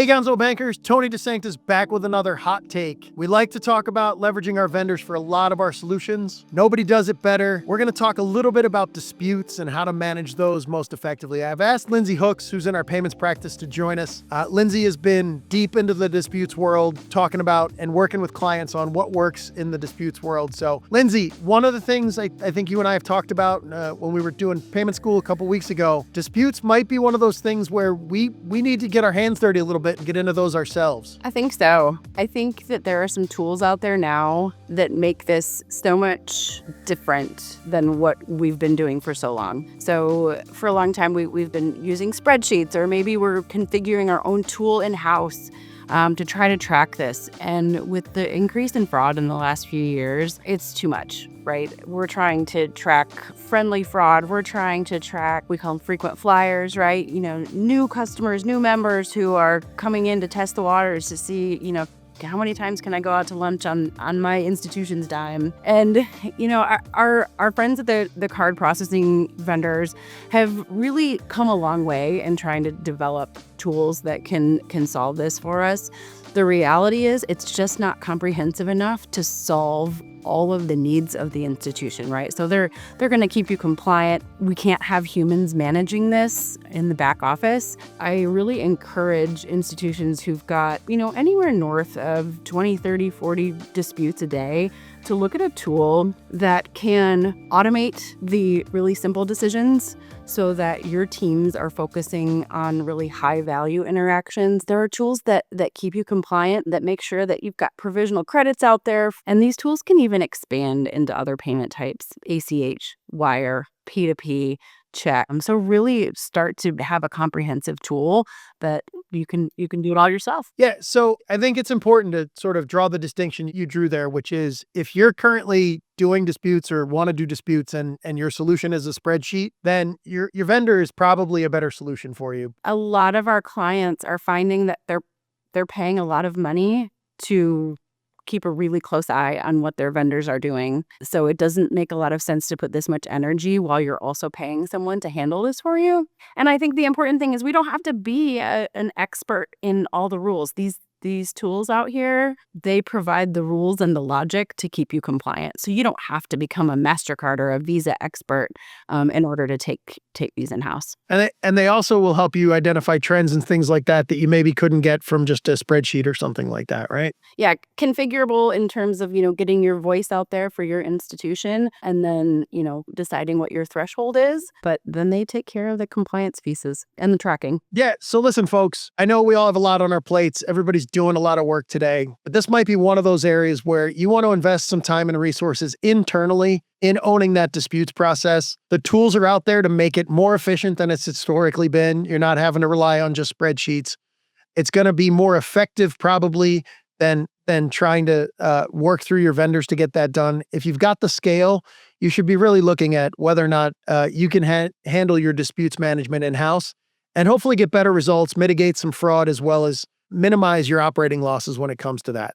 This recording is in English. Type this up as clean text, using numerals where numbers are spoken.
Hey Gonzo Bankers, Tony DeSanctis back with another hot take. We like to talk about leveraging our vendors for a lot of our solutions. Nobody does it better. We're going to talk a little bit about disputes and how to manage those most effectively. I've asked Lindsay Hooks, who's in our payments practice, to join us. Lindsay has been deep into the disputes world, talking about and working with clients on what works in the disputes world. So Lindsay, one of the things I think you and I have talked about when we were doing payment school a couple weeks ago, disputes might be one of those things where we need to get our hands dirty a little bit and get into those ourselves. I think so. I think that there are some tools out there now that make this so much different than what we've been doing for so long. So for a long time, we've been using spreadsheets, or maybe we're configuring our own tool in-house to try to track this. And with the increase in fraud in the last few years, it's too much, right? We're trying to track friendly fraud. We're trying to track, we call them frequent flyers, right? New customers, new members who are coming in to test the waters to see, how many times can I go out to lunch on my institution's dime? And, our friends at the card processing vendors have really come a long way in trying to develop tools that can solve this for us. The reality is it's just not comprehensive enough to solve all of the needs of the institution, right? So they're going to keep you compliant. We can't have humans managing this in the back office. I really encourage institutions who've got, anywhere north of 20, 30, 40 disputes a day to look at a tool that can automate the really simple decisions so that your teams are focusing on really high value interactions. There are tools that keep you compliant, that make sure that you've got provisional credits out there. And these tools can even expand into other payment types, ACH, wire, P2P, check. So really start to have a comprehensive tool that you can do it all yourself. Yeah, so I think it's important to sort of draw the distinction you drew there, which is if you're currently doing disputes or want to do disputes and your solution is a spreadsheet, then your vendor is probably a better solution for you. A lot of our clients are finding that they're paying a lot of money to keep a really close eye on what their vendors are doing. So it doesn't make a lot of sense to put this much energy while you're also paying someone to handle this for you. And I think the important thing is we don't have to be an expert in all the rules. These tools out here, they provide the rules and the logic to keep you compliant. So you don't have to become a MasterCard or a Visa expert in order to take these in-house. And they also will help you identify trends and things like that you maybe couldn't get from just a spreadsheet or something like that, right? Yeah, configurable in terms of, getting your voice out there for your institution and then, deciding what your threshold is. But then they take care of the compliance pieces and the tracking. Yeah. So listen, folks, I know we all have a lot on our plates. Everybody's doing a lot of work today, but this might be one of those areas where you want to invest some time and resources internally in owning that disputes process. The tools are out there to make it more efficient than it's historically been. You're not having to rely on just spreadsheets. It's going to be more effective probably than trying to work through your vendors to get that done. If you've got the scale, you should be really looking at whether or not you can handle your disputes management in-house and hopefully get better results, mitigate some fraud, as well as minimize your operating losses when it comes to that.